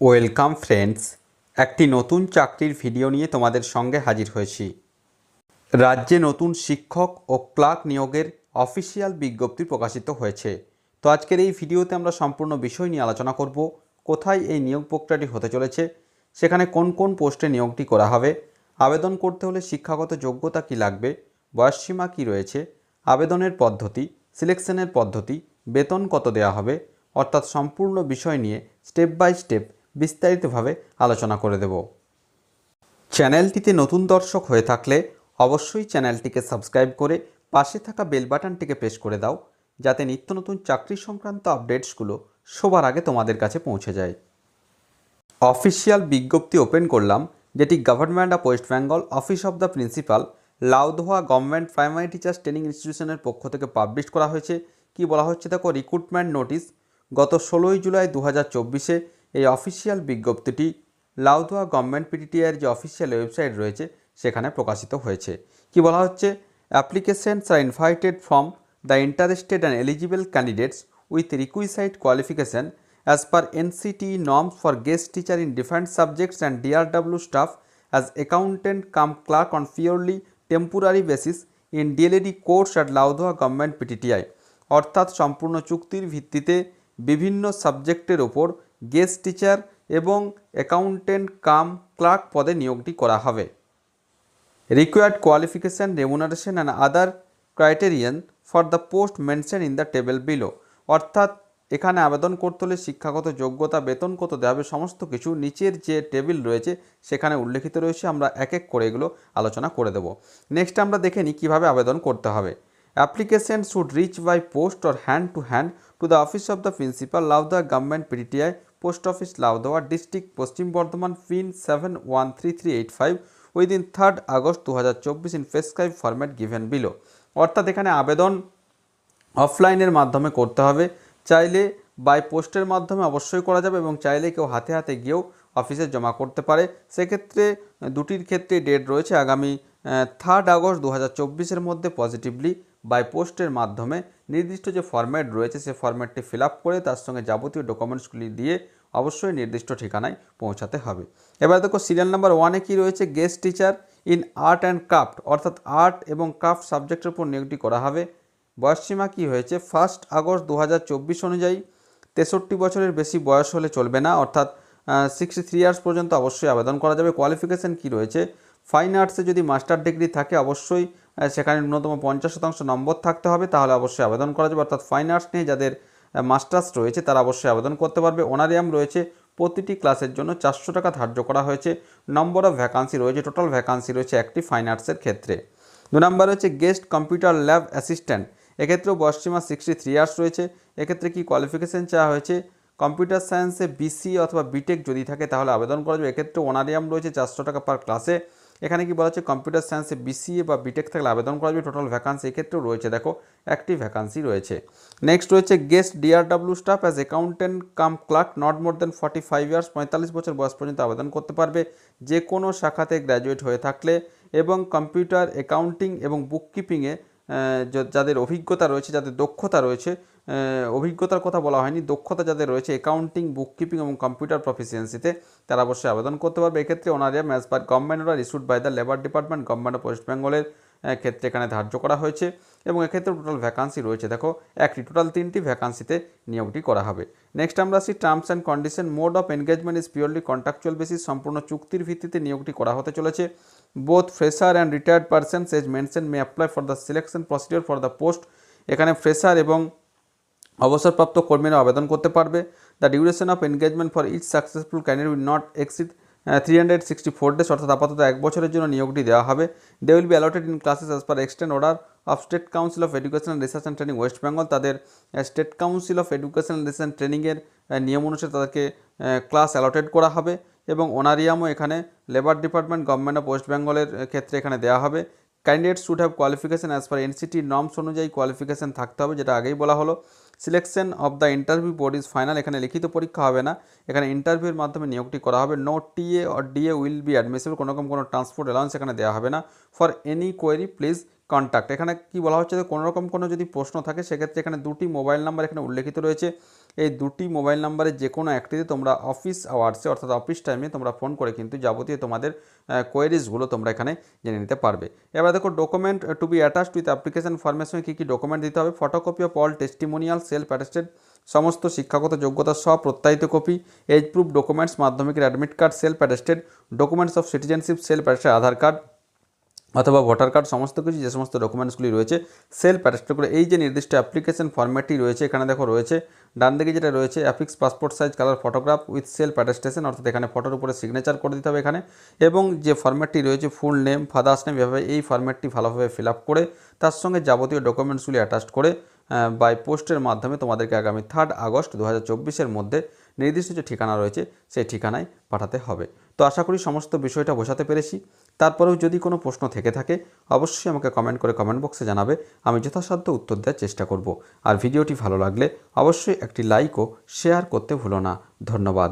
Welcome friends, একটি নতুন চাকরির ভিডিও নিয়ে তোমাদের সঙ্গে হাজির হয়েছি। রাজ্যে নতুন শিক্ষক ও ক্লার্ক নিয়োগের অফিসিয়াল বিজ্ঞপ্তি প্রকাশিত হয়েছে। তো আজকের এই ভিডিওতে আমরা সম্পূর্ণ বিষয় নিয়ে আলোচনা করব। কোথায় এই নিয়োগ প্রক্রিয়াটি হতে চলেছে, সেখানে কোন কোন পোস্টে নিয়োগটি করা হবে, আবেদন করতে হলে শিক্ষাগত যোগ্যতা কী লাগবে, বয়সসীমা কী রয়েছে, আবেদনের পদ্ধতি, সিলেকশনের পদ্ধতি, বেতন কত দেওয়া হবে, অর্থাৎ সম্পূর্ণ বিষয় নিয়ে স্টেপ বাই স্টেপ বিস্তারিতভাবে আলোচনা করে দেব। চ্যানেলটিতে নতুন দর্শক হয়ে থাকলে অবশ্যই চ্যানেলটিকে সাবস্ক্রাইব করে পাশে থাকা বেল বাটনটিকে প্রেস করে দাও, যাতে নিত্য নতুন চাকরি সংক্রান্ত আপডেটসগুলো সবার আগে তোমাদের কাছে পৌঁছে যায়। অফিসিয়াল বিজ্ঞপ্তি ওপেন করলাম, যেটি government of West Bengal office of the principal Laudoha government primary teachers training ইনস্টিটিউশনের পক্ষ থেকে পাবলিশ করা হয়েছে। কি বলা হচ্ছে দেখো, রিক্রুটমেন্ট নোটিশ গত 16 জুলাই 2024 এই অফিসিয়াল বিজ্ঞপ্তিটি লাউদোয়া গভর্নমেন্ট পিটিটিআইয়ের যে অফিসিয়াল ওয়েবসাইট রয়েছে সেখানে প্রকাশিত হয়েছে। কি বলা হচ্ছে, applications are invited from the interested and eligible candidates with requisite qualification as per NCT norms for guest teacher in different subjects and DRW staff as accountant cum clerk on purely temporary basis in DLED course at Laudoya government PTTI. অর্থাৎ সম্পূর্ণ চুক্তির ভিত্তিতে বিভিন্ন সাবজেক্টের ওপর guest teacher এবং accountant cum clerk পদে নিয়োগটি করা হবে। Required qualification, remuneration and other criterion for the post mention in the table below. অর্থাৎ এখানে আবেদন করতে হলে শিক্ষাগত যোগ্যতা, বেতন কত দেওয়া হবে, সমস্ত কিছু নিচের যে টেবিল রয়েছে সেখানে উল্লেখিত রয়েছে। আমরা এক এক করে এগুলো আলোচনা করে দেব। নেক্সট আমরা দেখে নিই কীভাবে আবেদন করতে হবে। Application should reach by post or hand to the office of the principal Laudoha government PTTI, post office Laudoha, district Paschim Bardhaman, pin 713385 within 3rd August 2024 in prescribe format given below. অর্থাৎ এখানে আবেদন অফলাইনের মাধ্যমে করতে হবে। চাইলে বাই পোস্টের মাধ্যমে অবশ্যই করা যাবে এবং চাইলে কেউ হাতে হাতে গিয়েও অফিসে জমা করতে পারে। সেক্ষেত্রে দুটির ক্ষেত্রে ডেট রয়েছে আগামী 3rd August 2024 মধ্যে পজিটিভলি বাই পোস্টের মাধ্যমে নির্দিষ্ট যে ফরম্যাট রয়েছে সে ফরম্যাটটি ফিল আপ করে তার সঙ্গে যাবতীয় ডকুমেন্টসগুলি দিয়ে অবশ্যই নির্দিষ্ট ঠিকানায় পৌঁছাতে হবে। এবার দেখো সিরিয়াল নাম্বার 1-এ কী রয়েছে, guest teacher in art and craft, অর্থাৎ আর্ট এবং ক্রাফট সাবজেক্টের উপর নিয়োগটি করা হবে। বয়সসীমা কী হয়েছে, 1 আগস্ট 2024 অনুযায়ী 63 বছরের বেশি বয়স হলে চলবে না, অর্থাৎ 63 ইয়ার্স পর্যন্ত অবশ্যই আবেদন করা যাবে। কোয়ালিফিকেশান কী রয়েছে, ফাইন আর্টসে যদি মাস্টার ডিগ্রি থাকে অবশ্যই সেখানে ন্যূনতম 50% নম্বর থাকতে হবে, তাহলে অবশ্যই আবেদন করা যাবে। অর্থাৎ ফাইন আর্টস নিয়ে যাদের মাস্টার্স রয়েছে তারা অবশ্যই আবেদন করতে পারবে। অনারিয়াম রয়েছে, প্রতিটি ক্লাসের জন্য 400 টাকা ধার্য করা হয়েছে। নম্বর অফ ভ্যাকান্সি রয়েছে, টোটাল ভ্যাকান্সি রয়েছে একটি ফাইন আর্টসের ক্ষেত্রে। 2 নম্বর হচ্ছে গেস্ট কম্পিউটার ল্যাব অ্যাসিস্ট্যান্ট, এক্ষেত্রেও বয়সসীমা 63 ইয়ার্স রয়েছে। এক্ষেত্রে কি কোয়ালিফিকেশান চাওয়া হয়েছে, কম্পিউটার সায়েন্সে বিসি অথবা বিটেক যদি থাকে তাহলে আবেদন করা যাবে। এক্ষেত্রে অনারিয়াম রয়েছে 400 টাকা পার ক্লাসে। এখানে কি বলা হচ্ছে, কম্পিউটার সায়েন্সে বিসিএ বা বিটেক থাকলে আবেদন করা যাবে। টোটাল ভ্যাকান্সি এক্ষেত্রেও রয়েছে, দেখো একটি ভ্যাকান্সি রয়েছে। নেক্সট রয়েছে guest DRW staff as accountant cum clerk, not more than 45 years, 45 বছর বয়স পর্যন্ত আবেদন করতে পারবে যে কোনো শাখাতে গ্র্যাজুয়েট হয়ে থাকলে এবং কম্পিউটার, অ্যাকাউন্টিং এবং বুককিপিংয়ে যাদের অভিজ্ঞতা রয়েছে, যাদের দক্ষতা রয়েছে, অভিজ্ঞতার কথা বলা হয়নি, দক্ষতা যাদের রয়েছে অ্যাকাউন্টিং, বুককিপিং এবং কম্পিউটার প্রফিসিয়েন্সিতে, তারা অবশ্যই আবেদন করতে পারবে। এক্ষেত্রে honorarium as per government order issued by the labour department, government of West বেঙ্গলের ক্ষেত্রে এখানে ধার্য করা হয়েছে এবং এক্ষেত্রে টোটাল ভ্যাকান্সি রয়েছে দেখো একটি, টোটাল 3টি ভ্যাকান্সিতে নিয়োগটি করা হবে। নেক্সট আমরা আসি terms and condition. Mode of engagement is purely contractual basis, সম্পূর্ণ চুক্তির ভিত্তিতে নিয়োগটি করা হতে চলেছে। Both fresher and retired persons age mention may apply for the selection procedure for the post, এখানে ফ্রেশার এবং অবসরপ্রাপ্ত কর্মীরা আবেদন করতে পারবে। The duration of engagement for each successful candidate will not exceed 364 days, অর্থাৎ আপাতত 1 বছরের জন্য নিয়োগটি দেওয়া হবে। They will be allotted in classes as per extend order of state council of education and research and training West Bengal, তাদের state council of education and research and ট্রেনিংয়ের নিয়ম অনুসারে তাদেরকে ক্লাস অ্যালটেড করা হবে এবং অনারিয়ামও এখানে labour department, government of West বেঙ্গলের ক্ষেত্রে এখানে দেওয়া হবে। Candidate should have qualification as per NCT norms অনুযায়ী কোয়ালিফিকেশন থাকতে হবে, যেটা আগেই বলা হলো। Selection of the interview board is final, এখানে লিখিত পরীক্ষা হবে না, এখানে ইন্টারভিউর মাধ্যমে নিয়োগটি করা হবে। No TA or DA will be admissible, কোনো রকম কোনো ট্রান্সপোর্ট অ্যালাউন্স এখানে দেওয়া হবে না। For any query please contact. এখানে কি বলা হচ্ছে যে কোনো রকম কোনো যদি প্রশ্ন থাকে সেক্ষেত্রে এখানে দুটি মোবাইল নাম্বার এখানে উল্লেখিত রয়েছে। এই দুটি মোবাইল নাম্বারে যে কোনো একটিতে তোমরা অফিস আওয়ার্সে অর্থাৎ অফিস টাইমে তোমরা ফোন করে কিন্তু যাবতীয় তোমাদের কোয়েরিজগুলো তোমরা এখানে জেনে নিতে পারবে। এবার দেখো document to be attached with application ফর্মের সঙ্গে কী কী ডকুমেন্ট দিতে হবে। Photocopy of all testimonial self attested সমস্ত শিক্ষাগত যোগ্যতার সহ প্রত্যায়িত কপি, এজ প্রুফ ডকুমেন্টস মাধ্যমিকের admit card self attested, documents of citizenship self attested Aadhaar card অথবা ভোটার কার্ড সমস্ত কিছু যে সমস্ত ডকুমেন্টসগুলি রয়েছে সেলফ অ্যাটেস্টেড করে এই যে নির্দিষ্ট অ্যাপ্লিকেশন ফর্ম্যাটটি রয়েছে এখানে দেখো রয়েছে ডান দিকে যেটা রয়েছে affix passport size colour photograph with self attestation অর্থাৎ এখানে ফটোর উপরে সিগনেচার করে দিতে হবে এখানে, এবং যে ফর্ম্যাটটি রয়েছে ফুল নেম ফাদার্স নেম এভাবে এই ফর্ম্যাটটি ভালোভাবে ফিল আপ করে তার সঙ্গে যাবতীয় ডকুমেন্টসগুলি অ্যাটাচ করে বাই পোস্টের মাধ্যমে তোমাদেরকে আগামী 3 আগস্ট 2024-এর মধ্যে নির্দিষ্ট যে ঠিকানা রয়েছে সেই ঠিকানায় পাঠাতে হবে। তো আশা করি সমস্ত বিষয়টা বোঝাতে পেরেছি। তারপরেও যদি কোনো প্রশ্ন থেকে থাকে অবশ্যই আমাকে কমেন্ট করে কমেন্ট বক্সে জানাবে, আমি যথাসাধ্য উত্তর দেওয়ার চেষ্টা করব। আর ভিডিওটি ভালো লাগলে অবশ্যই একটি লাইক ও শেয়ার করতে ভুলো না। ধন্যবাদ।